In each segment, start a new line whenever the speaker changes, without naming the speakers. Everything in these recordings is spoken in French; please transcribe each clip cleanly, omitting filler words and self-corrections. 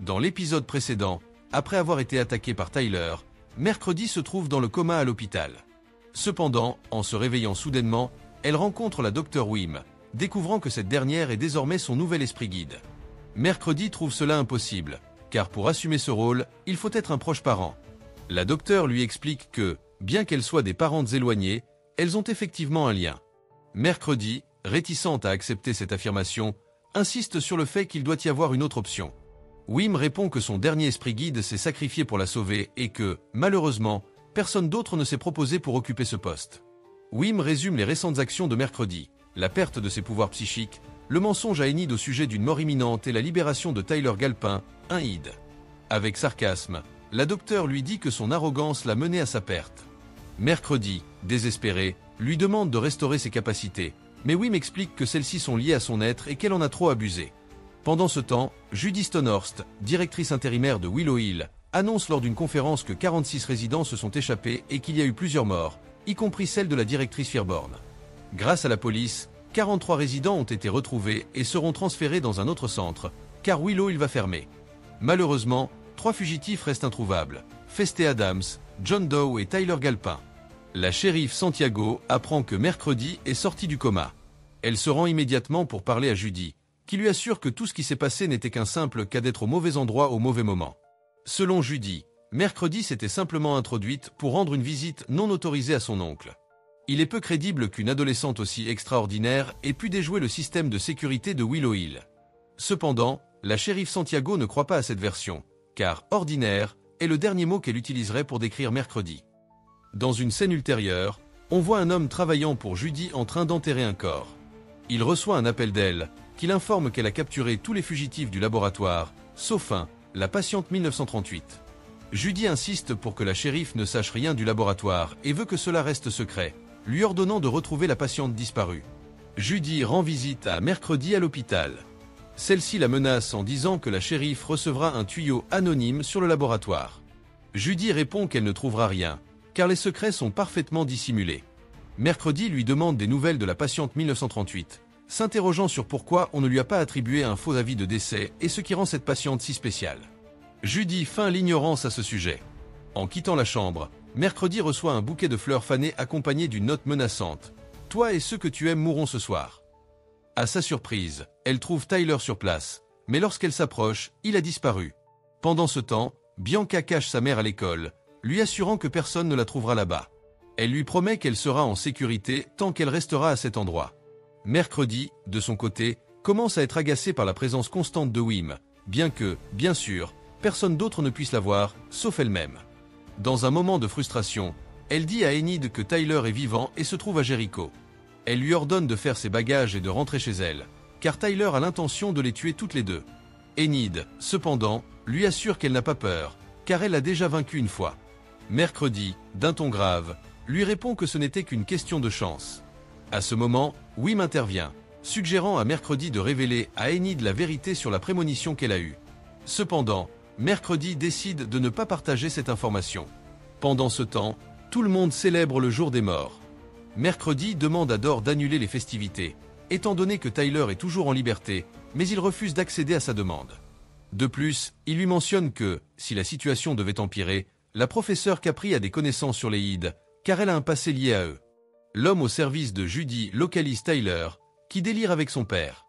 Dans l'épisode précédent, après avoir été attaqué par Tyler, Mercredi se trouve dans le coma à l'hôpital. Cependant, en se réveillant soudainement, elle rencontre la Dr Wim, découvrant que cette dernière est désormais son nouvel esprit guide. Mercredi trouve cela impossible, car pour assumer ce rôle, il faut être un proche parent. La docteure lui explique que, bien qu'elles soient des parentes éloignées, elles ont effectivement un lien. Mercredi, réticente à accepter cette affirmation, insiste sur le fait qu'il doit y avoir une autre option. Wim répond que son dernier esprit guide s'est sacrifié pour la sauver et que, malheureusement, personne d'autre ne s'est proposé pour occuper ce poste. Wim résume les récentes actions de Mercredi, la perte de ses pouvoirs psychiques, le mensonge à Enid au sujet d'une mort imminente et la libération de Tyler Galpin, un id. Avec sarcasme, la docteure lui dit que son arrogance l'a mené à sa perte. Mercredi, désespéré, lui demande de restaurer ses capacités, mais Wim explique que celles-ci sont liées à son être et qu'elle en a trop abusé. Pendant ce temps, Judy Stonehorst, directrice intérimaire de Willow Hill, annonce lors d'une conférence que 46 résidents se sont échappés et qu'il y a eu plusieurs morts, y compris celle de la directrice Firborn. Grâce à la police, 43 résidents ont été retrouvés et seront transférés dans un autre centre, car Willow Hill va fermer. Malheureusement, 3 fugitifs restent introuvables, Feste Adams, John Doe et Tyler Galpin. La shérif Santiago apprend que Mercredi est sorti du coma. Elle se rend immédiatement pour parler à Judy, qui lui assure que tout ce qui s'est passé n'était qu'un simple cas d'être au mauvais endroit au mauvais moment. Selon Judy, Mercredi s'était simplement introduite pour rendre une visite non autorisée à son oncle. Il est peu crédible qu'une adolescente aussi extraordinaire ait pu déjouer le système de sécurité de Willow Hill. Cependant, la shérif Santiago ne croit pas à cette version, car « ordinaire » est le dernier mot qu'elle utiliserait pour décrire Mercredi. Dans une scène ultérieure, on voit un homme travaillant pour Judy en train d'enterrer un corps. Il reçoit un appel d'elle, qui l'informe qu'elle a capturé tous les fugitifs du laboratoire, sauf un, la patiente 1938. Judy insiste pour que la shérif ne sache rien du laboratoire et veut que cela reste secret, lui ordonnant de retrouver la patiente disparue. Judy rend visite à Mercredi à l'hôpital. Celle-ci la menace en disant que la shérif recevra un tuyau anonyme sur le laboratoire. Judy répond qu'elle ne trouvera rien, car les secrets sont parfaitement dissimulés. Mercredi lui demande des nouvelles de la patiente 1938, s'interrogeant sur pourquoi on ne lui a pas attribué un faux avis de décès et ce qui rend cette patiente si spéciale. Judy feint l'ignorance à ce sujet. En quittant la chambre, Mercredi reçoit un bouquet de fleurs fanées accompagné d'une note menaçante. « Toi et ceux que tu aimes mourront ce soir ». À sa surprise, elle trouve Tyler sur place, mais lorsqu'elle s'approche, il a disparu. Pendant ce temps, Bianca cache sa mère à l'école, lui assurant que personne ne la trouvera là-bas. Elle lui promet qu'elle sera en sécurité tant qu'elle restera à cet endroit. Mercredi, de son côté, commence à être agacée par la présence constante de Wim, bien que, bien sûr, personne d'autre ne puisse la voir, sauf elle-même. Dans un moment de frustration, elle dit à Enid que Tyler est vivant et se trouve à Jericho. Elle lui ordonne de faire ses bagages et de rentrer chez elle, car Tyler a l'intention de les tuer toutes les deux. Enid, cependant, lui assure qu'elle n'a pas peur, car elle l'a déjà vaincu une fois. Mercredi, d'un ton grave, lui répond que ce n'était qu'une question de chance. À ce moment, Wim intervient, suggérant à Mercredi de révéler à Enid la vérité sur la prémonition qu'elle a eue. Cependant, Mercredi décide de ne pas partager cette information. Pendant ce temps, tout le monde célèbre le jour des morts. Mercredi demande à Dor d'annuler les festivités, étant donné que Tyler est toujours en liberté, mais il refuse d'accéder à sa demande. De plus, il lui mentionne que, si la situation devait empirer, la professeure Capri a des connaissances sur les Ides, car elle a un passé lié à eux. L'homme au service de Judy localise Tyler, qui délire avec son père.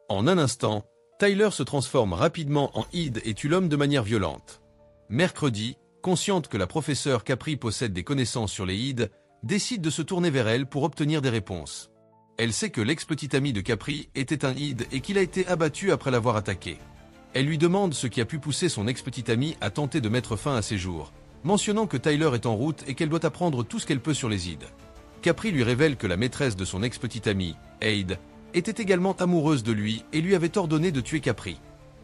En un instant, Tyler se transforme rapidement en Id et tue l'homme de manière violente. Mercredi, consciente que la professeure Capri possède des connaissances sur les Ides, décide de se tourner vers elle pour obtenir des réponses. Elle sait que l'ex-petit ami de Capri était un Id et qu'il a été abattu après l'avoir attaqué. Elle lui demande ce qui a pu pousser son ex-petit ami à tenter de mettre fin à ses jours, mentionnant que Tyler est en route et qu'elle doit apprendre tout ce qu'elle peut sur les Ides. Capri lui révèle que la maîtresse de son ex-petit ami, Aide, était également amoureuse de lui et lui avait ordonné de tuer Capri.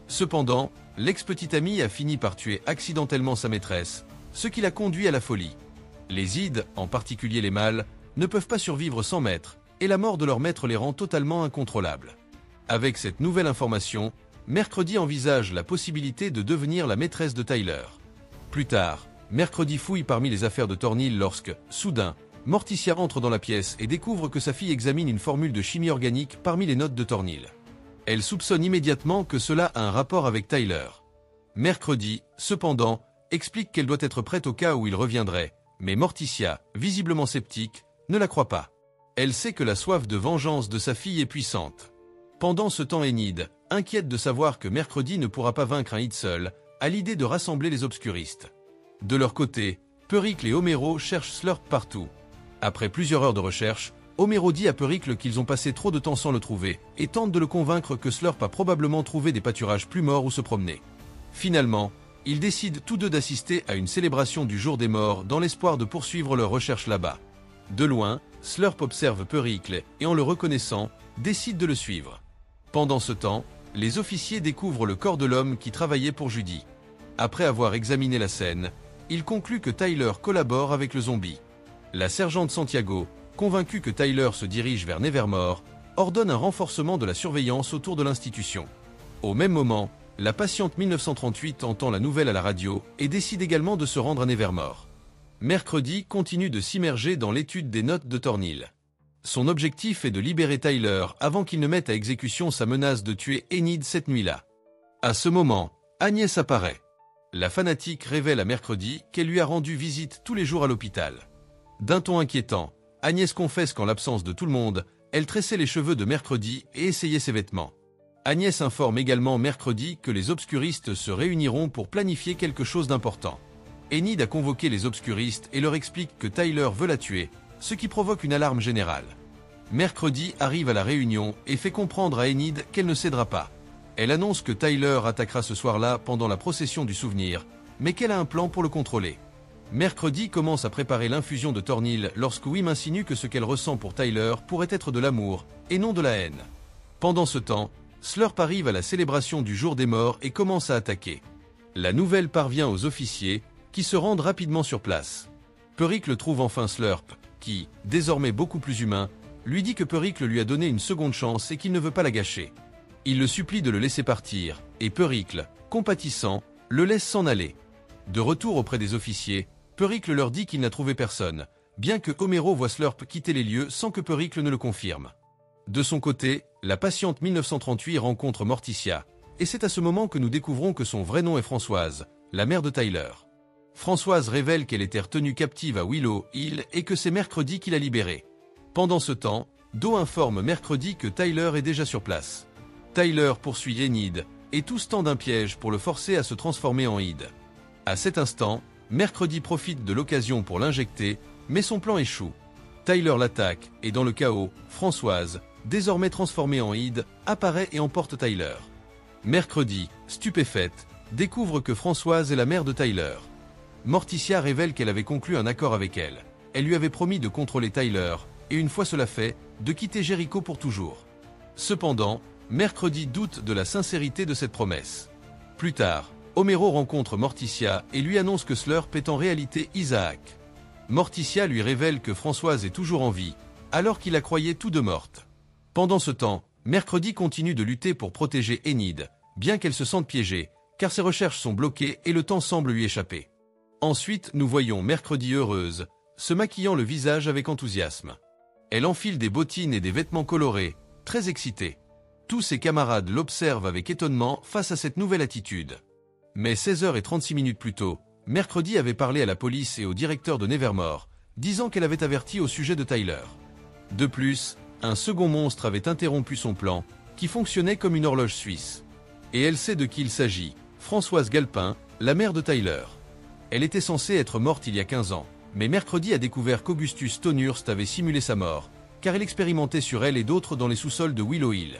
Cependant, l'ex-petit ami a fini par tuer accidentellement sa maîtresse, ce qui l'a conduit à la folie. Les Ides, en particulier les mâles, ne peuvent pas survivre sans maître, et la mort de leur maître les rend totalement incontrôlables. Avec cette nouvelle information, Mercredi envisage la possibilité de devenir la maîtresse de Tyler. Plus tard, Mercredi fouille parmi les affaires de Thornhill lorsque, soudain, Morticia entre dans la pièce et découvre que sa fille examine une formule de chimie organique parmi les notes de Thornhill. Elle soupçonne immédiatement que cela a un rapport avec Tyler. Mercredi, cependant, explique qu'elle doit être prête au cas où il reviendrait, mais Morticia, visiblement sceptique, ne la croit pas. Elle sait que la soif de vengeance de sa fille est puissante. Pendant ce temps, Enid, inquiète de savoir que Mercredi ne pourra pas vaincre un hit seul, a l'idée de rassembler les obscuristes. De leur côté, Pericle et Homero cherchent Slurp partout. Après plusieurs heures de recherche, Homero dit à Pericle qu'ils ont passé trop de temps sans le trouver, et tente de le convaincre que Slurp a probablement trouvé des pâturages plus morts où se promener. Finalement, ils décident tous deux d'assister à une célébration du jour des morts dans l'espoir de poursuivre leurs recherches là-bas. De loin, Slurp observe Pericle et en le reconnaissant, décide de le suivre. Pendant ce temps, les officiers découvrent le corps de l'homme qui travaillait pour Judy. Après avoir examiné la scène, ils concluent que Tyler collabore avec le zombie. La sergente Santiago, convaincue que Tyler se dirige vers Nevermore, ordonne un renforcement de la surveillance autour de l'institution. Au même moment, la patiente 1938 entend la nouvelle à la radio et décide également de se rendre à Nevermore. Mercredi continue de s'immerger dans l'étude des notes de Thornhill. Son objectif est de libérer Tyler avant qu'il ne mette à exécution sa menace de tuer Enid cette nuit-là. À ce moment, Agnès apparaît. La fanatique révèle à Mercredi qu'elle lui a rendu visite tous les jours à l'hôpital. D'un ton inquiétant, Agnès confesse qu'en l'absence de tout le monde, elle tressait les cheveux de Mercredi et essayait ses vêtements. Agnès informe également Mercredi que les obscuristes se réuniront pour planifier quelque chose d'important. Enid a convoqué les obscuristes et leur explique que Tyler veut la tuer, ce qui provoque une alarme générale. Mercredi arrive à la réunion et fait comprendre à Enid qu'elle ne cédera pas. Elle annonce que Tyler attaquera ce soir-là pendant la procession du souvenir, mais qu'elle a un plan pour le contrôler. Mercredi commence à préparer l'infusion de Thornhill lorsque Wim insinue que ce qu'elle ressent pour Tyler pourrait être de l'amour, et non de la haine. Pendant ce temps, Slurp arrive à la célébration du jour des morts et commence à attaquer. La nouvelle parvient aux officiers, qui se rendent rapidement sur place. Pericle trouve enfin Slurp, qui, désormais beaucoup plus humain, lui dit que Pericle lui a donné une seconde chance et qu'il ne veut pas la gâcher. Il le supplie de le laisser partir, et Pericle, compatissant, le laisse s'en aller. De retour auprès des officiers, Pericle leur dit qu'il n'a trouvé personne, bien que Homero voit Slurp quitter les lieux sans que Pericle ne le confirme. De son côté, la patiente 1938 rencontre Morticia, et c'est à ce moment que nous découvrons que son vrai nom est Françoise, la mère de Tyler. Françoise révèle qu'elle était retenue captive à Willow Hill et que c'est Mercredi qui l'a libérée. Pendant ce temps, Do informe Mercredi que Tyler est déjà sur place. Tyler poursuit Enid, et tous tendent un piège pour le forcer à se transformer en Id. À cet instant, Mercredi profite de l'occasion pour l'injecter, mais son plan échoue. Tyler l'attaque, et dans le chaos, Françoise, désormais transformée en Id, apparaît et emporte Tyler. Mercredi, stupéfaite, découvre que Françoise est la mère de Tyler. Morticia révèle qu'elle avait conclu un accord avec elle. Elle lui avait promis de contrôler Tyler, et une fois cela fait, de quitter Jericho pour toujours. Cependant, Mercredi doute de la sincérité de cette promesse. Plus tard, Homero rencontre Morticia et lui annonce que Slurp est en réalité Isaac. Morticia lui révèle que Françoise est toujours en vie, alors qu'il la croyait tout de morte. Pendant ce temps, Mercredi continue de lutter pour protéger Enid, bien qu'elle se sente piégée, car ses recherches sont bloquées et le temps semble lui échapper. Ensuite, nous voyons Mercredi heureuse, se maquillant le visage avec enthousiasme. Elle enfile des bottines et des vêtements colorés, très excitée. Tous ses camarades l'observent avec étonnement face à cette nouvelle attitude. Mais 16h36 plus tôt, Mercredi avait parlé à la police et au directeur de Nevermore, disant qu'elle avait averti au sujet de Tyler. De plus, un second monstre avait interrompu son plan, qui fonctionnait comme une horloge suisse. Et elle sait de qui il s'agit, Françoise Galpin, la mère de Tyler. Elle était censée être morte il y a 15 ans, mais Mercredi a découvert qu'Augustus Tonhurst avait simulé sa mort, car il expérimentait sur elle et d'autres dans les sous-sols de Willow Hill.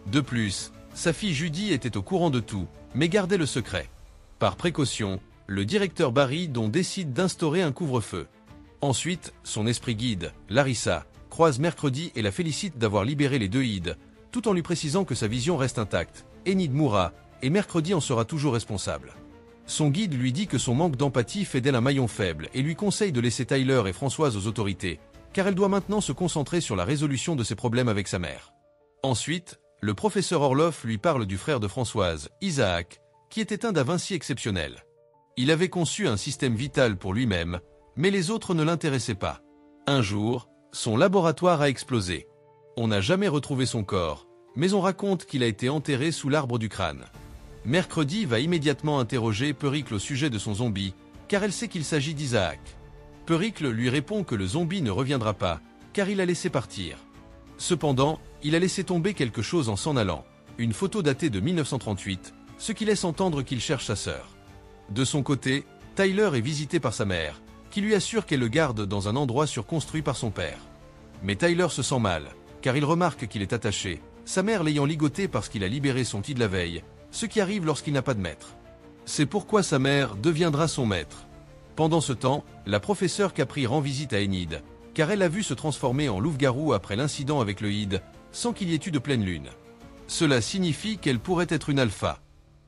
De plus, sa fille Judy était au courant de tout, mais gardait le secret. Par précaution, le directeur Barry décide d'instaurer un couvre-feu. Ensuite, son esprit guide, Larissa, croise Mercredi et la félicite d'avoir libéré les deux Ides, tout en lui précisant que sa vision reste intacte. Enid mourra, et Mercredi en sera toujours responsable. Son guide lui dit que son manque d'empathie fait d'elle un maillon faible et lui conseille de laisser Tyler et Françoise aux autorités, car elle doit maintenant se concentrer sur la résolution de ses problèmes avec sa mère. Ensuite, le professeur Orloff lui parle du frère de Françoise, Isaac, qui était un Da Vinci exceptionnel. Il avait conçu un système vital pour lui-même, mais les autres ne l'intéressaient pas. Un jour, son laboratoire a explosé. On n'a jamais retrouvé son corps, mais on raconte qu'il a été enterré sous l'arbre du crâne. Mercredi va immédiatement interroger Pericle au sujet de son zombie, car elle sait qu'il s'agit d'Isaac. Pericle lui répond que le zombie ne reviendra pas, car il a laissé partir. Cependant, il a laissé tomber quelque chose en s'en allant, une photo datée de 1938, ce qui laisse entendre qu'il cherche sa sœur. De son côté, Tyler est visité par sa mère, qui lui assure qu'elle le garde dans un endroit surconstruit par son père. Mais Tyler se sent mal, car il remarque qu'il est attaché, sa mère l'ayant ligoté parce qu'il a libéré son petit de la veille, ce qui arrive lorsqu'il n'a pas de maître. C'est pourquoi sa mère deviendra son maître. Pendant ce temps, la professeure Capri rend visite à Enid, car elle l'a vu se transformer en loup-garou après l'incident avec le Hyde, sans qu'il y ait eu de pleine lune. Cela signifie qu'elle pourrait être une alpha.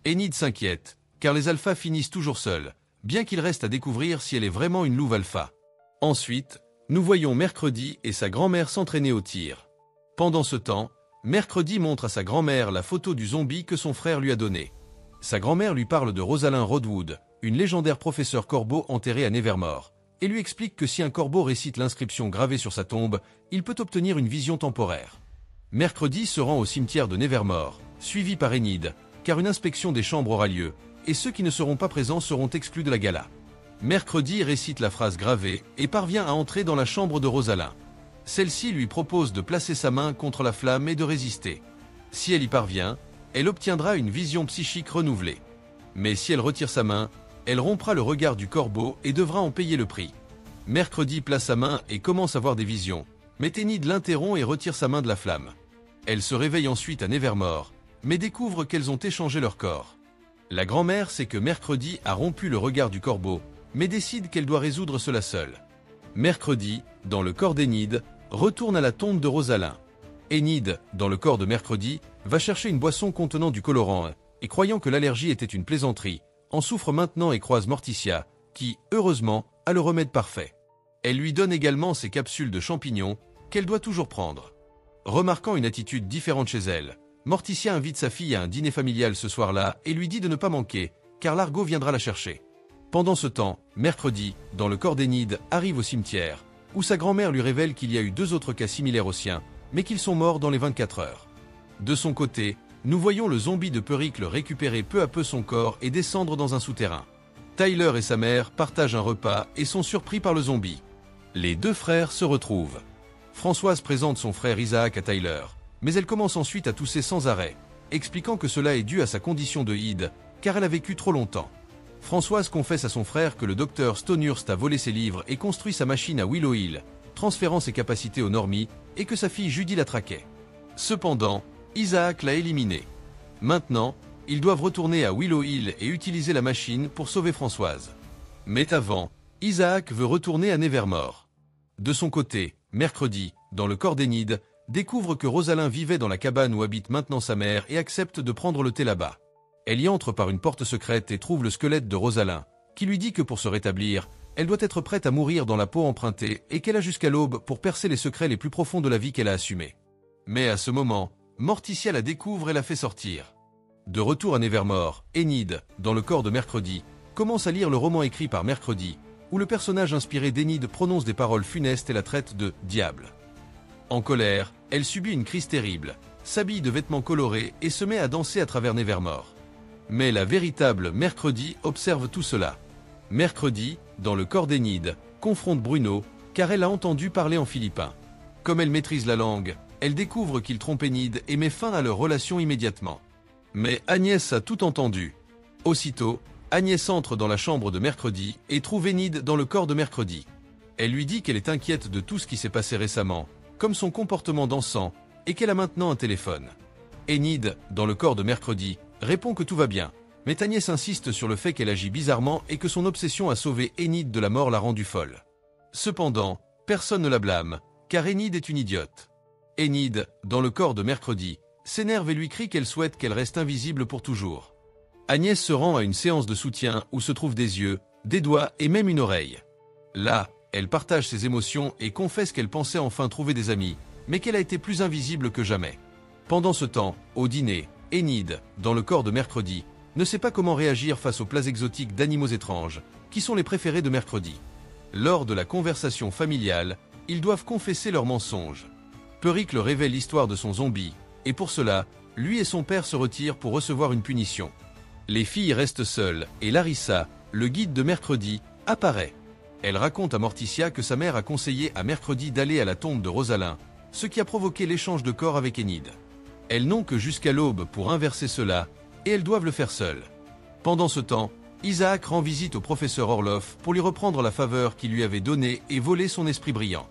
Enid s'inquiète, car les alphas finissent toujours seuls, bien qu'il reste à découvrir si elle est vraiment une louve alpha. Ensuite, nous voyons Mercredi et sa grand-mère s'entraîner au tir. Pendant ce temps, Mercredi montre à sa grand-mère la photo du zombie que son frère lui a donné. Sa grand-mère lui parle de Rosalind Rodwood, une légendaire professeure corbeau enterrée à Nevermore, et lui explique que si un corbeau récite l'inscription gravée sur sa tombe, il peut obtenir une vision temporaire. Mercredi se rend au cimetière de Nevermore, suivi par Enid, car une inspection des chambres aura lieu, et ceux qui ne seront pas présents seront exclus de la gala. Mercredi récite la phrase gravée et parvient à entrer dans la chambre de Rosalind. Celle-ci lui propose de placer sa main contre la flamme et de résister. Si elle y parvient, elle obtiendra une vision psychique renouvelée. Mais si elle retire sa main, elle rompra le regard du corbeau et devra en payer le prix. Mercredi place sa main et commence à voir des visions, mais Enid l'interrompt et retire sa main de la flamme. Elle se réveille ensuite à Nevermore, mais découvre qu'elles ont échangé leur corps. La grand-mère sait que Mercredi a rompu le regard du corbeau, mais décide qu'elle doit résoudre cela seule. Mercredi, dans le corps d'Enid, retourne à la tombe de Rosalind. Enid, dans le corps de Mercredi, va chercher une boisson contenant du colorant, et croyant que l'allergie était une plaisanterie, en souffre maintenant et croise Morticia, qui, heureusement, a le remède parfait. Elle lui donne également ses capsules de champignons, qu'elle doit toujours prendre. Remarquant une attitude différente chez elle, Morticia invite sa fille à un dîner familial ce soir-là et lui dit de ne pas manquer, car Largo viendra la chercher. Pendant ce temps, Mercredi, dans le corps d'Enid, arrive au cimetière, où sa grand-mère lui révèle qu'il y a eu 2 autres cas similaires aux siens, mais qu'ils sont morts dans les 24 heures. De son côté, nous voyons le zombie de Pericle récupérer peu à peu son corps et descendre dans un souterrain. Tyler et sa mère partagent un repas et sont surpris par le zombie. Les 2 frères se retrouvent. Françoise présente son frère Isaac à Tyler, mais elle commence ensuite à tousser sans arrêt, expliquant que cela est dû à sa condition de Hyde, car elle a vécu trop longtemps. Françoise confesse à son frère que le docteur Stonehurst a volé ses livres et construit sa machine à Willow Hill, transférant ses capacités aux normies, et que sa fille Judy la traquait. Cependant, Isaac l'a éliminé. Maintenant, ils doivent retourner à Willow Hill et utiliser la machine pour sauver Françoise. Mais avant, Isaac veut retourner à Nevermore. De son côté, Mercredi, dans le corps d'Enid, découvre que Rosalind vivait dans la cabane où habite maintenant sa mère et accepte de prendre le thé là-bas. Elle y entre par une porte secrète et trouve le squelette de Rosalind, qui lui dit que pour se rétablir, elle doit être prête à mourir dans la peau empruntée et qu'elle a jusqu'à l'aube pour percer les secrets les plus profonds de la vie qu'elle a assumés. Mais à ce moment, Morticia la découvre et la fait sortir. De retour à Nevermore, Enid, dans le corps de Mercredi, commence à lire le roman écrit par Mercredi, où le personnage inspiré d'Enid prononce des paroles funestes et la traite de « diable ». En colère, elle subit une crise terrible, s'habille de vêtements colorés et se met à danser à travers Nevermore. Mais la véritable Mercredi observe tout cela. Mercredi, dans le corps d'Enid, confronte Bruno, car elle a entendu parler en philippin. Comme elle maîtrise la langue, elle découvre qu'il trompe Enid et met fin à leur relation immédiatement. Mais Agnès a tout entendu. Aussitôt, Agnès entre dans la chambre de Mercredi et trouve Enid dans le corps de Mercredi. Elle lui dit qu'elle est inquiète de tout ce qui s'est passé récemment, comme son comportement dansant, et qu'elle a maintenant un téléphone. Enid, dans le corps de Mercredi, répond que tout va bien, mais Agnès insiste sur le fait qu'elle agit bizarrement et que son obsession à sauver Enid de la mort l'a rendue folle. Cependant, personne ne la blâme, car Enid est une idiote. Enid, dans le corps de Mercredi, s'énerve et lui crie qu'elle souhaite qu'elle reste invisible pour toujours. Agnès se rend à une séance de soutien où se trouvent des yeux, des doigts et même une oreille. Là, elle partage ses émotions et confesse qu'elle pensait enfin trouver des amis, mais qu'elle a été plus invisible que jamais. Pendant ce temps, au dîner, Enid, dans le corps de Mercredi, ne sait pas comment réagir face aux plats exotiques d'animaux étranges, qui sont les préférés de Mercredi. Lors de la conversation familiale, ils doivent confesser leurs mensonges. Pericle révèle l'histoire de son zombie, et pour cela, lui et son père se retirent pour recevoir une punition. Les filles restent seules et Larissa, le guide de Mercredi, apparaît. Elle raconte à Morticia que sa mère a conseillé à Mercredi d'aller à la tombe de Rosalind, ce qui a provoqué l'échange de corps avec Enid. Elles n'ont que jusqu'à l'aube pour inverser cela, et elles doivent le faire seules. Pendant ce temps, Isaac rend visite au professeur Orloff pour lui reprendre la faveur qu'il lui avait donnée et voler son esprit brillant.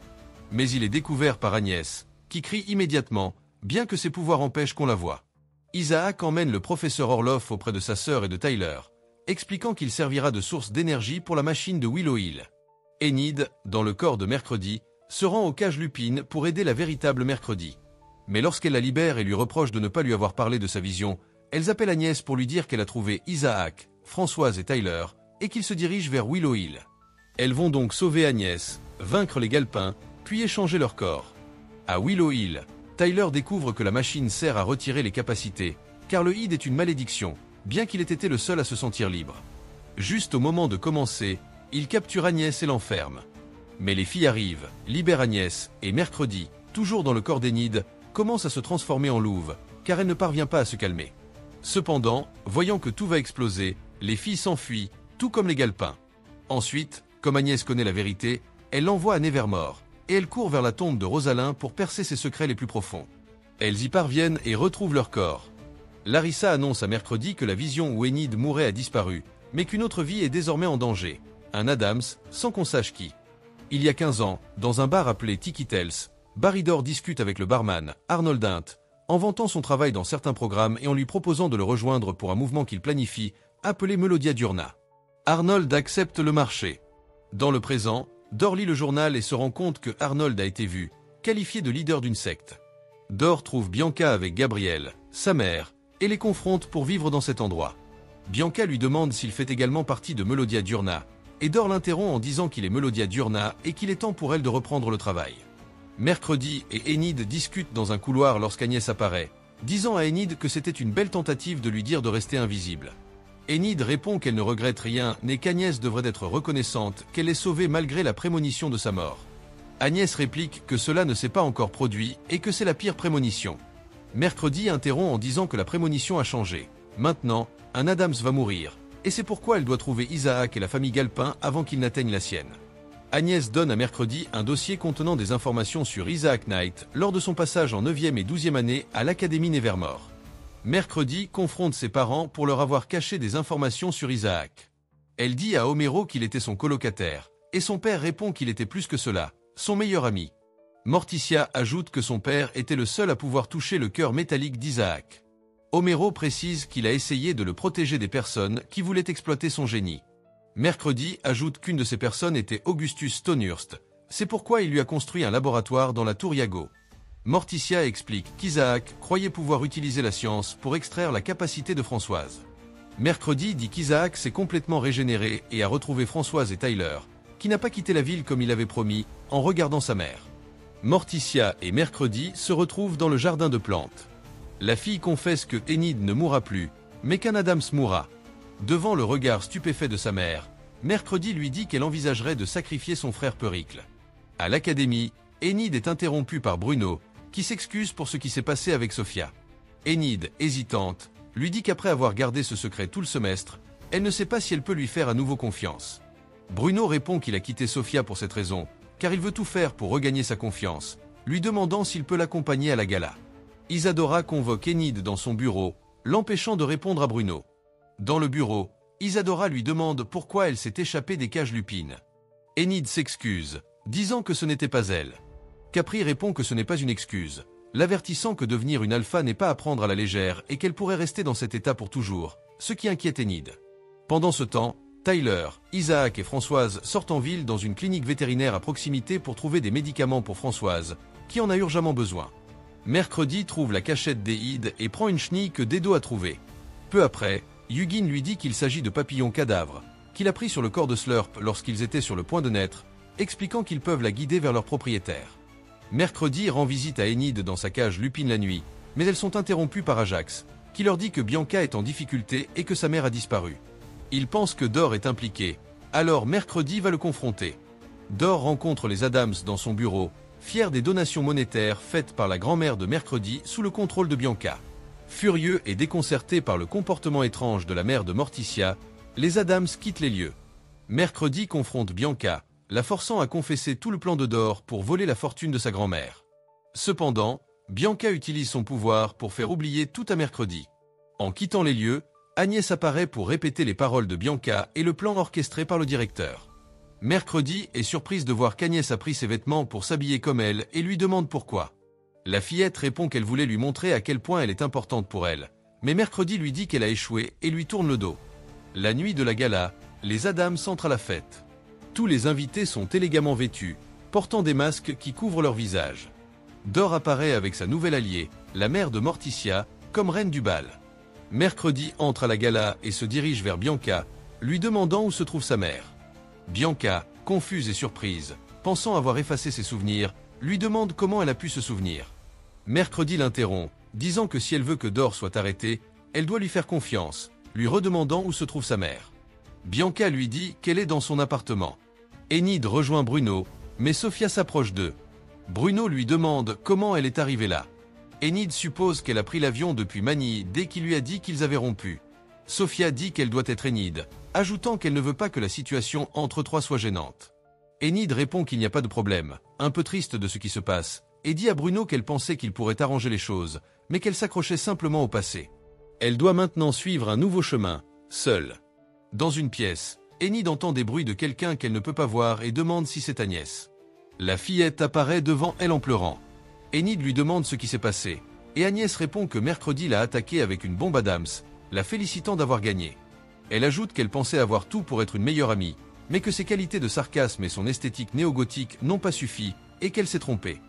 Mais il est découvert par Agnès, qui crie immédiatement, bien que ses pouvoirs empêchent qu'on la voie. Isaac emmène le professeur Orloff auprès de sa sœur et de Tyler, expliquant qu'il servira de source d'énergie pour la machine de Willow Hill. Enid, dans le corps de Mercredi, se rend aux cages Lupin pour aider la véritable Mercredi. Mais lorsqu'elle la libère et lui reproche de ne pas lui avoir parlé de sa vision, elles appellent Agnès pour lui dire qu'elle a trouvé Isaac, Françoise et Tyler, et qu'ils se dirigent vers Willow Hill. Elles vont donc sauver Agnès, vaincre les Galpins, puis échanger leur corps. À Willow Hill, Tyler découvre que la machine sert à retirer les capacités, car le Id est une malédiction, bien qu'il ait été le seul à se sentir libre. Juste au moment de commencer, il capture Agnès et l'enferme. Mais les filles arrivent, libèrent Agnès, et Mercredi, toujours dans le corps d'Enid, commence à se transformer en louve, car elle ne parvient pas à se calmer. Cependant, voyant que tout va exploser, les filles s'enfuient, tout comme les Galpins. Ensuite, comme Agnès connaît la vérité, elle l'envoie à Nevermore, et elle court vers la tombe de Rosalind pour percer ses secrets les plus profonds. Elles y parviennent et retrouvent leur corps. Larissa annonce à Mercredi que la vision où Enid mourait a disparu, mais qu'une autre vie est désormais en danger, un Adams, sans qu'on sache qui. Il y a 15 ans, dans un bar appelé Tiki Tells, Barrydor discute avec le barman, Arnold Hunt, en vantant son travail dans certains programmes et en lui proposant de le rejoindre pour un mouvement qu'il planifie, appelé Melodia Diurna. Arnold accepte le marché. Dans le présent, Dor lit le journal et se rend compte que Arnold a été vu, qualifié de leader d'une secte. Dor trouve Bianca avec Gabrielle, sa mère, et les confronte pour vivre dans cet endroit. Bianca lui demande s'il fait également partie de Melodia Diurna, et Dor l'interrompt en disant qu'il est Melodia Diurna et qu'il est temps pour elle de reprendre le travail. Mercredi et Enid discutent dans un couloir lorsqu'Agnès apparaît, disant à Enid que c'était une belle tentative de lui dire de rester invisible. Enid répond qu'elle ne regrette rien, mais qu'Agnès devrait être reconnaissante qu'elle ait sauvé malgré la prémonition de sa mort. Agnès réplique que cela ne s'est pas encore produit et que c'est la pire prémonition. Mercredi interrompt en disant que la prémonition a changé. Maintenant, un Adams va mourir, et c'est pourquoi elle doit trouver Isaac et la famille Galpin avant qu'ils n'atteignent la sienne. Agnès donne à Mercredi un dossier contenant des informations sur Isaac Knight lors de son passage en 9e et 12e année à l'Académie Nevermore. Mercredi confronte ses parents pour leur avoir caché des informations sur Isaac. Elle dit à Homero qu'il était son colocataire, et son père répond qu'il était plus que cela, son meilleur ami. Morticia ajoute que son père était le seul à pouvoir toucher le cœur métallique d'Isaac. Homero précise qu'il a essayé de le protéger des personnes qui voulaient exploiter son génie. Mercredi ajoute qu'une de ces personnes était Augustus Stonehurst, c'est pourquoi il lui a construit un laboratoire dans la tour Yago. Morticia explique qu'Isaac croyait pouvoir utiliser la science pour extraire la capacité de Françoise. Mercredi dit qu'Isaac s'est complètement régénéré et a retrouvé Françoise et Tyler, qui n'a pas quitté la ville comme il avait promis, en regardant sa mère. Morticia et Mercredi se retrouvent dans le jardin de plantes. La fille confesse que Enid ne mourra plus, mais qu'un Adams mourra. Devant le regard stupéfait de sa mère, Mercredi lui dit qu'elle envisagerait de sacrifier son frère Pericle. À l'académie, Enid est interrompue par Bruno, qui s'excuse pour ce qui s'est passé avec Sophia. Enid, hésitante, lui dit qu'après avoir gardé ce secret tout le semestre, elle ne sait pas si elle peut lui faire à nouveau confiance. Bruno répond qu'il a quitté Sophia pour cette raison, car il veut tout faire pour regagner sa confiance, lui demandant s'il peut l'accompagner à la gala. Isadora convoque Enid dans son bureau, l'empêchant de répondre à Bruno. Dans le bureau, Isadora lui demande pourquoi elle s'est échappée des cages Lupin. Enid s'excuse, disant que ce n'était pas elle. Capri répond que ce n'est pas une excuse, l'avertissant que devenir une alpha n'est pas à prendre à la légère et qu'elle pourrait rester dans cet état pour toujours, ce qui inquiète Enid. Pendant ce temps, Tyler, Isaac et Françoise sortent en ville dans une clinique vétérinaire à proximité pour trouver des médicaments pour Françoise, qui en a urgemment besoin. Mercredi trouve la cachette d'Eid et prend une chenille que Dedo a trouvée. Peu après, Hugin lui dit qu'il s'agit de papillons cadavres, qu'il a pris sur le corps de Slurp lorsqu'ils étaient sur le point de naître, expliquant qu'ils peuvent la guider vers leur propriétaire. Mercredi rend visite à Enid dans sa cage Lupin la nuit, mais elles sont interrompues par Ajax, qui leur dit que Bianca est en difficulté et que sa mère a disparu. Ils pensent que Dor est impliqué, alors Mercredi va le confronter. Dor rencontre les Adams dans son bureau, fier des donations monétaires faites par la grand-mère de Mercredi sous le contrôle de Bianca. Furieux et déconcertés par le comportement étrange de la mère de Morticia, les Addams quittent les lieux. Mercredi confronte Bianca, la forçant à confesser tout le plan de Dor pour voler la fortune de sa grand-mère. Cependant, Bianca utilise son pouvoir pour faire oublier tout à Mercredi. En quittant les lieux, Agnès apparaît pour répéter les paroles de Bianca et le plan orchestré par le directeur. Mercredi est surprise de voir qu'Agnès a pris ses vêtements pour s'habiller comme elle et lui demande pourquoi. La fillette répond qu'elle voulait lui montrer à quel point elle est importante pour elle, mais Mercredi lui dit qu'elle a échoué et lui tourne le dos. La nuit de la gala, les Addams entrent à la fête. Tous les invités sont élégamment vêtus, portant des masques qui couvrent leur visage. Dor apparaît avec sa nouvelle alliée, la mère de Morticia, comme reine du bal. Mercredi entre à la gala et se dirige vers Bianca, lui demandant où se trouve sa mère. Bianca, confuse et surprise, pensant avoir effacé ses souvenirs, lui demande comment elle a pu se souvenir. Mercredi l'interrompt, disant que si elle veut que Dor soit arrêtée, elle doit lui faire confiance, lui redemandant où se trouve sa mère. Bianca lui dit qu'elle est dans son appartement. Enid rejoint Bruno, mais Sophia s'approche d'eux. Bruno lui demande comment elle est arrivée là. Enid suppose qu'elle a pris l'avion depuis Manille dès qu'il lui a dit qu'ils avaient rompu. Sophia dit qu'elle doit être Enid, ajoutant qu'elle ne veut pas que la situation entre trois soit gênante. Enid répond qu'il n'y a pas de problème, un peu triste de ce qui se passe, et dit à Bruno qu'elle pensait qu'il pourrait arranger les choses, mais qu'elle s'accrochait simplement au passé. Elle doit maintenant suivre un nouveau chemin, seule. Dans une pièce, Enid entend des bruits de quelqu'un qu'elle ne peut pas voir et demande si c'est Agnès. La fillette apparaît devant elle en pleurant. Enid lui demande ce qui s'est passé, et Agnès répond que Mercredi l'a attaquée avec une bombe Addams, la félicitant d'avoir gagné. Elle ajoute qu'elle pensait avoir tout pour être une meilleure amie, mais que ses qualités de sarcasme et son esthétique néo-gothique n'ont pas suffi, et qu'elle s'est trompée.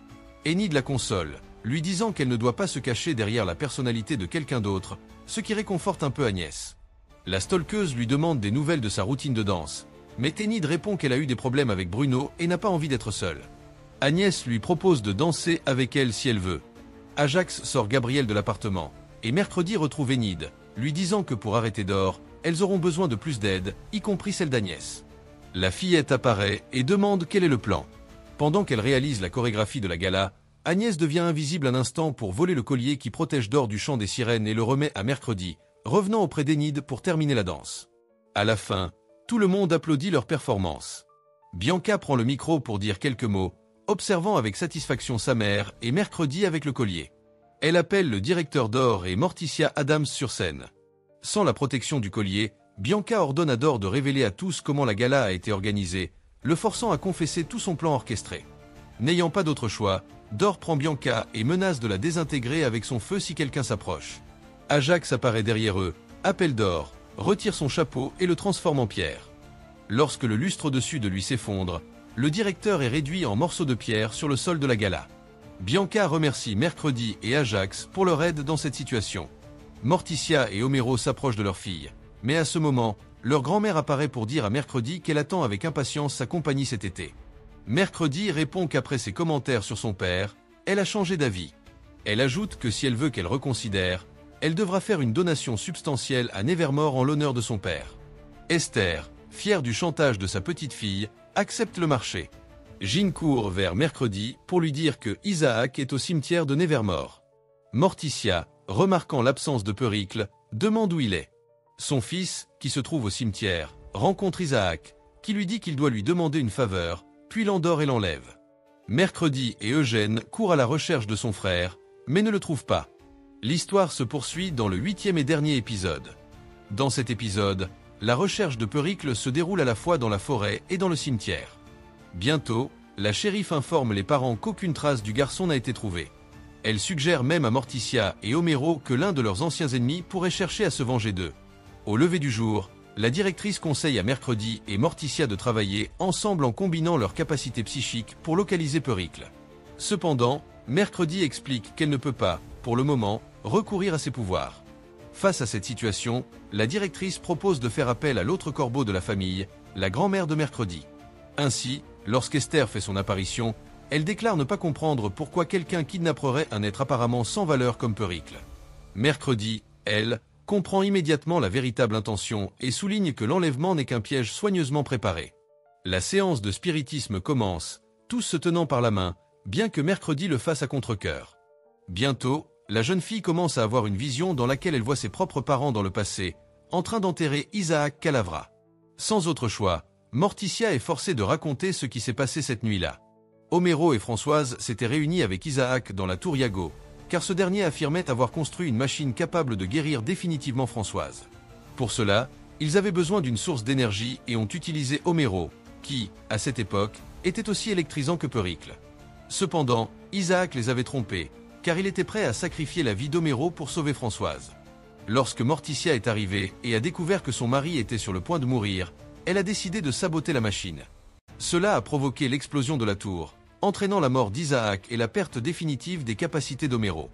Enid la console, lui disant qu'elle ne doit pas se cacher derrière la personnalité de quelqu'un d'autre, ce qui réconforte un peu Agnès. La stalkeuse lui demande des nouvelles de sa routine de danse, mais Enid répond qu'elle a eu des problèmes avec Bruno et n'a pas envie d'être seule. Agnès lui propose de danser avec elle si elle veut. Ajax sort Gabriel de l'appartement, et Mercredi retrouve Enid, lui disant que pour arrêter Dor, elles auront besoin de plus d'aide, y compris celle d'Agnès. La fillette apparaît et demande quel est le plan. Pendant qu'elle réalise la chorégraphie de la gala, Agnès devient invisible un instant pour voler le collier qui protège Dor du chant des sirènes et le remet à Mercredi, revenant auprès d'Enid pour terminer la danse. À la fin, tout le monde applaudit leur performance. Bianca prend le micro pour dire quelques mots, observant avec satisfaction sa mère et Mercredi avec le collier. Elle appelle le directeur Dor et Morticia Addams sur scène. Sans la protection du collier, Bianca ordonne à Dor de révéler à tous comment la gala a été organisée, le forçant à confesser tout son plan orchestré. N'ayant pas d'autre choix, Dor prend Bianca et menace de la désintégrer avec son feu si quelqu'un s'approche. Ajax apparaît derrière eux, appelle Dor, retire son chapeau et le transforme en pierre. Lorsque le lustre au-dessus de lui s'effondre, le directeur est réduit en morceaux de pierre sur le sol de la gala. Bianca remercie Mercredi et Ajax pour leur aide dans cette situation. Morticia et Homero s'approchent de leur fille, mais à ce moment, leur grand-mère apparaît pour dire à Mercredi qu'elle attend avec impatience sa compagnie cet été. Mercredi répond qu'après ses commentaires sur son père, elle a changé d'avis. Elle ajoute que si elle veut qu'elle reconsidère, elle devra faire une donation substantielle à Nevermore en l'honneur de son père. Esther, fière du chantage de sa petite fille, accepte le marché. Jean court vers Mercredi pour lui dire que Isaac est au cimetière de Nevermore. Morticia, remarquant l'absence de Pericle, demande où il est. Son fils, qui se trouve au cimetière, rencontre Isaac, qui lui dit qu'il doit lui demander une faveur, puis l'endort et l'enlève. Mercredi et Eugène courent à la recherche de son frère, mais ne le trouvent pas. L'histoire se poursuit dans le 8e et dernier épisode. Dans cet épisode, la recherche de Pericle se déroule à la fois dans la forêt et dans le cimetière. Bientôt, la shérif informe les parents qu'aucune trace du garçon n'a été trouvée. Elle suggère même à Morticia et Homero que l'un de leurs anciens ennemis pourrait chercher à se venger d'eux. Au lever du jour, la directrice conseille à Mercredi et Morticia de travailler ensemble en combinant leurs capacités psychiques pour localiser Pericle. Cependant, Mercredi explique qu'elle ne peut pas, pour le moment, recourir à ses pouvoirs. Face à cette situation, la directrice propose de faire appel à l'autre corbeau de la famille, la grand-mère de Mercredi. Ainsi, lorsqu'Esther fait son apparition, elle déclare ne pas comprendre pourquoi quelqu'un kidnapperait un être apparemment sans valeur comme Pericle. Mercredi, elle, comprend immédiatement la véritable intention et souligne que l'enlèvement n'est qu'un piège soigneusement préparé. La séance de spiritisme commence, tous se tenant par la main, bien que Mercredi le fasse à contre-cœur. Bientôt, La jeune fille commence à avoir une vision dans laquelle elle voit ses propres parents dans le passé, en train d'enterrer Isaac Calavra. Sans autre choix, Morticia est forcée de raconter ce qui s'est passé cette nuit-là. Homero et Françoise s'étaient réunis avec Isaac dans la tour Iago, car ce dernier affirmait avoir construit une machine capable de guérir définitivement Françoise. Pour cela, ils avaient besoin d'une source d'énergie et ont utilisé Homero, qui, à cette époque, était aussi électrisant que Péricle. Cependant, Isaac les avait trompés, car il était prêt à sacrifier la vie d'Homero pour sauver Françoise. Lorsque Morticia est arrivée et a découvert que son mari était sur le point de mourir, elle a décidé de saboter la machine. Cela a provoqué l'explosion de la tour, entraînant la mort d'Isaac et la perte définitive des capacités d'Homero.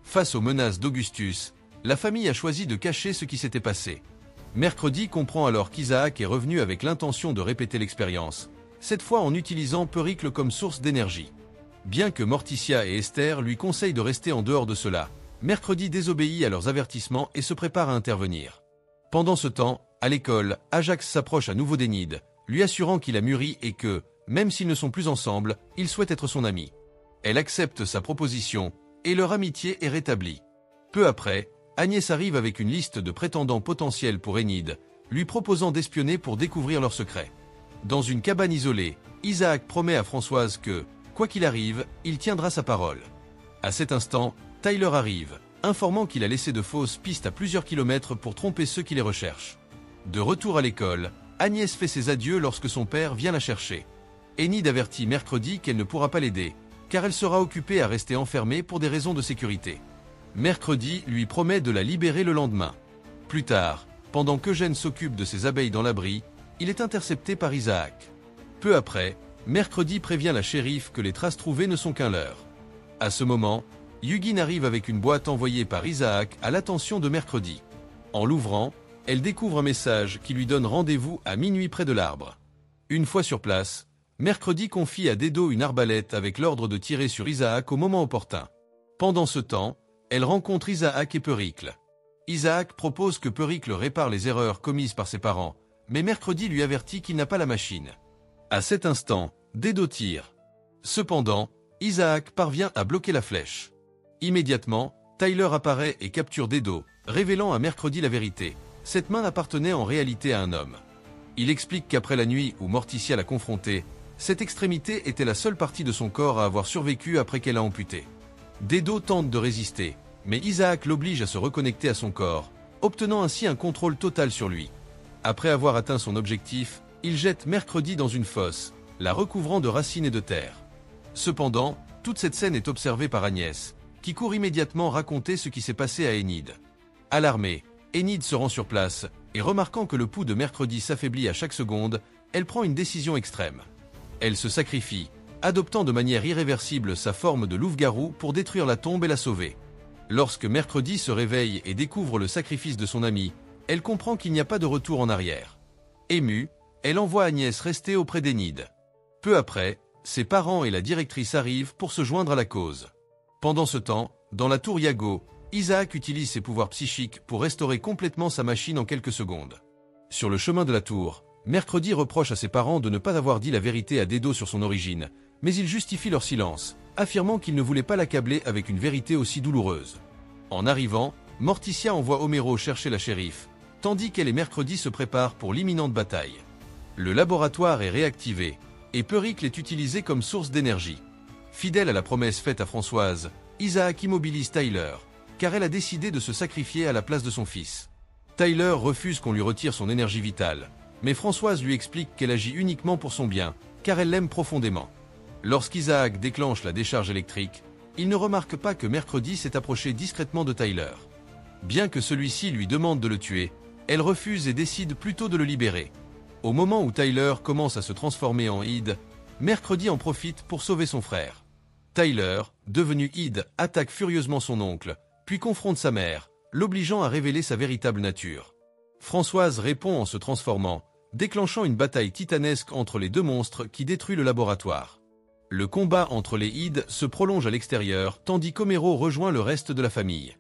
Face aux menaces d'Augustus, la famille a choisi de cacher ce qui s'était passé. Mercredi comprend alors qu'Isaac est revenu avec l'intention de répéter l'expérience, cette fois en utilisant Péricle comme source d'énergie. Bien que Morticia et Esther lui conseillent de rester en dehors de cela, Mercredi désobéit à leurs avertissements et se prépare à intervenir. Pendant ce temps, à l'école, Ajax s'approche à nouveau d'Énide, lui assurant qu'il a mûri et que, même s'ils ne sont plus ensemble, il souhaite être son ami. Elle accepte sa proposition, et leur amitié est rétablie. Peu après, Agnès arrive avec une liste de prétendants potentiels pour Énide, lui proposant d'espionner pour découvrir leurs secrets. Dans une cabane isolée, Isaac promet à Françoise que, quoi qu'il arrive, il tiendra sa parole. À cet instant, Tyler arrive, informant qu'il a laissé de fausses pistes à plusieurs kilomètres pour tromper ceux qui les recherchent. De retour à l'école, Agnès fait ses adieux lorsque son père vient la chercher. Énide avertit Mercredi qu'elle ne pourra pas l'aider, car elle sera occupée à rester enfermée pour des raisons de sécurité. Mercredi lui promet de la libérer le lendemain. Plus tard, pendant qu'Eugène s'occupe de ses abeilles dans l'abri, il est intercepté par Isaac. Peu après, Mercredi prévient la shérif que les traces trouvées ne sont qu'un leurre. À ce moment, Hugin arrive avec une boîte envoyée par Isaac à l'attention de Mercredi. En l'ouvrant, elle découvre un message qui lui donne rendez-vous à minuit près de l'arbre. Une fois sur place, Mercredi confie à Dedo une arbalète avec l'ordre de tirer sur Isaac au moment opportun. Pendant ce temps, elle rencontre Isaac et Péricle. Isaac propose que Péricle répare les erreurs commises par ses parents, mais Mercredi lui avertit qu'il n'a pas la machine. À cet instant, Dedo tire. Cependant, Isaac parvient à bloquer la flèche. Immédiatement, Tyler apparaît et capture Dedo, révélant à Mercredi la vérité. Cette main appartenait en réalité à un homme. Il explique qu'après la nuit où Morticia l'a confronté, cette extrémité était la seule partie de son corps à avoir survécu après qu'elle a amputé. Dedo tente de résister, mais Isaac l'oblige à se reconnecter à son corps, obtenant ainsi un contrôle total sur lui. Après avoir atteint son objectif, il jette Mercredi dans une fosse, la recouvrant de racines et de terre. Cependant, toute cette scène est observée par Agnès, qui court immédiatement raconter ce qui s'est passé à Énide. Alarmée, Énide se rend sur place, et remarquant que le pouls de Mercredi s'affaiblit à chaque seconde, elle prend une décision extrême. Elle se sacrifie, adoptant de manière irréversible sa forme de loup-garou pour détruire la tombe et la sauver. Lorsque Mercredi se réveille et découvre le sacrifice de son ami, elle comprend qu'il n'y a pas de retour en arrière. Émue, elle envoie Agnès rester auprès d'Énide. Peu après, ses parents et la directrice arrivent pour se joindre à la cause. Pendant ce temps, dans la tour Iago, Isaac utilise ses pouvoirs psychiques pour restaurer complètement sa machine en quelques secondes. Sur le chemin de la tour, Mercredi reproche à ses parents de ne pas avoir dit la vérité à Dedo sur son origine, mais ils justifient leur silence, affirmant qu'ils ne voulaient pas l'accabler avec une vérité aussi douloureuse. En arrivant, Morticia envoie Homero chercher la shérif, tandis qu'elle et Mercredi se préparent pour l'imminente bataille. Le laboratoire est réactivé, et Péricle est utilisé comme source d'énergie. Fidèle à la promesse faite à Françoise, Isaac immobilise Tyler, car elle a décidé de se sacrifier à la place de son fils. Tyler refuse qu'on lui retire son énergie vitale, mais Françoise lui explique qu'elle agit uniquement pour son bien, car elle l'aime profondément. Lorsqu'Isaac déclenche la décharge électrique, il ne remarque pas que Mercredi s'est approché discrètement de Tyler. Bien que celui-ci lui demande de le tuer, elle refuse et décide plutôt de le libérer. Au moment où Tyler commence à se transformer en Id, Mercredi en profite pour sauver son frère. Tyler, devenu Id, attaque furieusement son oncle, puis confronte sa mère, l'obligeant à révéler sa véritable nature. Françoise répond en se transformant, déclenchant une bataille titanesque entre les deux monstres qui détruit le laboratoire. Le combat entre les Id se prolonge à l'extérieur, tandis qu'Homero rejoint le reste de la famille.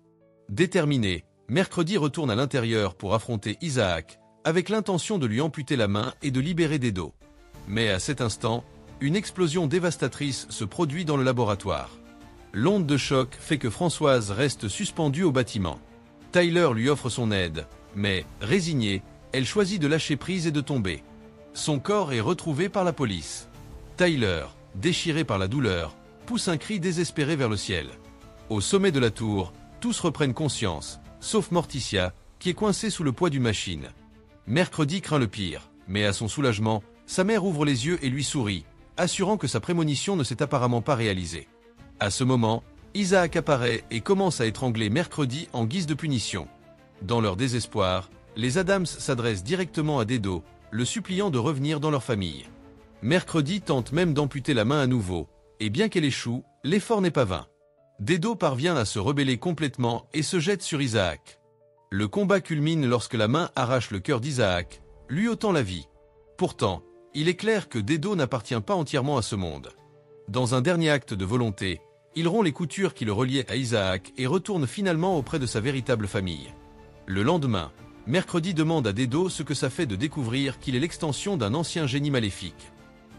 Déterminé, Mercredi retourne à l'intérieur pour affronter Isaac, avec l'intention de lui amputer la main et de libérer Dedo. Mais à cet instant, une explosion dévastatrice se produit dans le laboratoire. L'onde de choc fait que Françoise reste suspendue au bâtiment. Tyler lui offre son aide, mais, résignée, elle choisit de lâcher prise et de tomber. Son corps est retrouvé par la police. Tyler, déchiré par la douleur, pousse un cri désespéré vers le ciel. Au sommet de la tour, tous reprennent conscience, sauf Morticia, qui est coincée sous le poids d'une machine. Mercredi craint le pire, mais à son soulagement, sa mère ouvre les yeux et lui sourit, assurant que sa prémonition ne s'est apparemment pas réalisée. À ce moment, Isaac apparaît et commence à étrangler Mercredi en guise de punition. Dans leur désespoir, les Addams s'adressent directement à Dedo, le suppliant de revenir dans leur famille. Mercredi tente même d'amputer la main à nouveau, et bien qu'elle échoue, l'effort n'est pas vain. Dedo parvient à se rebeller complètement et se jette sur Isaac. Le combat culmine lorsque la main arrache le cœur d'Isaac, lui ôtant la vie. Pourtant, il est clair que Dedo n'appartient pas entièrement à ce monde. Dans un dernier acte de volonté, il rompt les coutures qui le reliaient à Isaac et retourne finalement auprès de sa véritable famille. Le lendemain, Mercredi demande à Dedo ce que ça fait de découvrir qu'il est l'extension d'un ancien génie maléfique.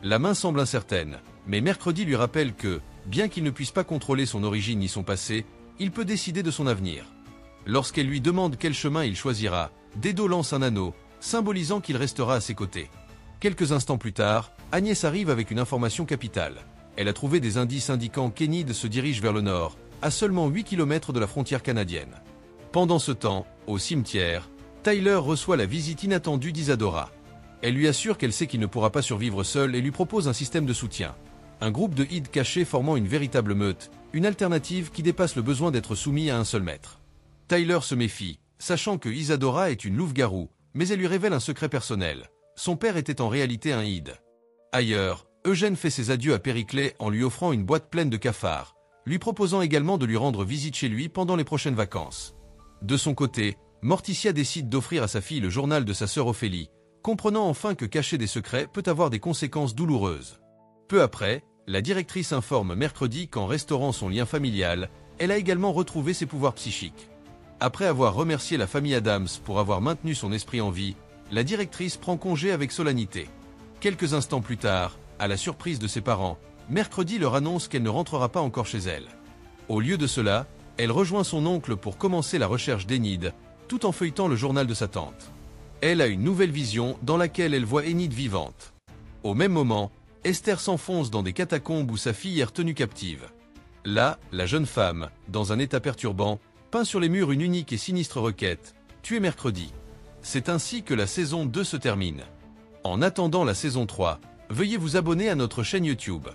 La main semble incertaine, mais Mercredi lui rappelle que, bien qu'il ne puisse pas contrôler son origine ni son passé, il peut décider de son avenir. Lorsqu'elle lui demande quel chemin il choisira, Dedo lance un anneau, symbolisant qu'il restera à ses côtés. Quelques instants plus tard, Agnès arrive avec une information capitale. Elle a trouvé des indices indiquant qu'Enid se dirige vers le nord, à seulement 8 km de la frontière canadienne. Pendant ce temps, au cimetière, Tyler reçoit la visite inattendue d'Isadora. Elle lui assure qu'elle sait qu'il ne pourra pas survivre seul et lui propose un système de soutien. Un groupe de Hyde cachés formant une véritable meute, une alternative qui dépasse le besoin d'être soumis à un seul maître. Tyler se méfie, sachant que Isadora est une louve-garou, mais elle lui révèle un secret personnel. Son père était en réalité un Hyde. Ailleurs, Eugène fait ses adieux à Périclès en lui offrant une boîte pleine de cafards, lui proposant également de lui rendre visite chez lui pendant les prochaines vacances. De son côté, Morticia décide d'offrir à sa fille le journal de sa sœur Ophélie, comprenant enfin que cacher des secrets peut avoir des conséquences douloureuses. Peu après, la directrice informe Mercredi qu'en restaurant son lien familial, elle a également retrouvé ses pouvoirs psychiques. Après avoir remercié la famille Addams pour avoir maintenu son esprit en vie, la directrice prend congé avec solennité. Quelques instants plus tard, à la surprise de ses parents, Mercredi leur annonce qu'elle ne rentrera pas encore chez elle. Au lieu de cela, elle rejoint son oncle pour commencer la recherche d'Enid, tout en feuilletant le journal de sa tante. Elle a une nouvelle vision dans laquelle elle voit Enid vivante. Au même moment, Esther s'enfonce dans des catacombes où sa fille est retenue captive. Là, la jeune femme, dans un état perturbant, peint sur les murs une unique et sinistre requête, tuer Mercredi. C'est ainsi que la saison 2 se termine. En attendant la saison 3, veuillez vous abonner à notre chaîne YouTube.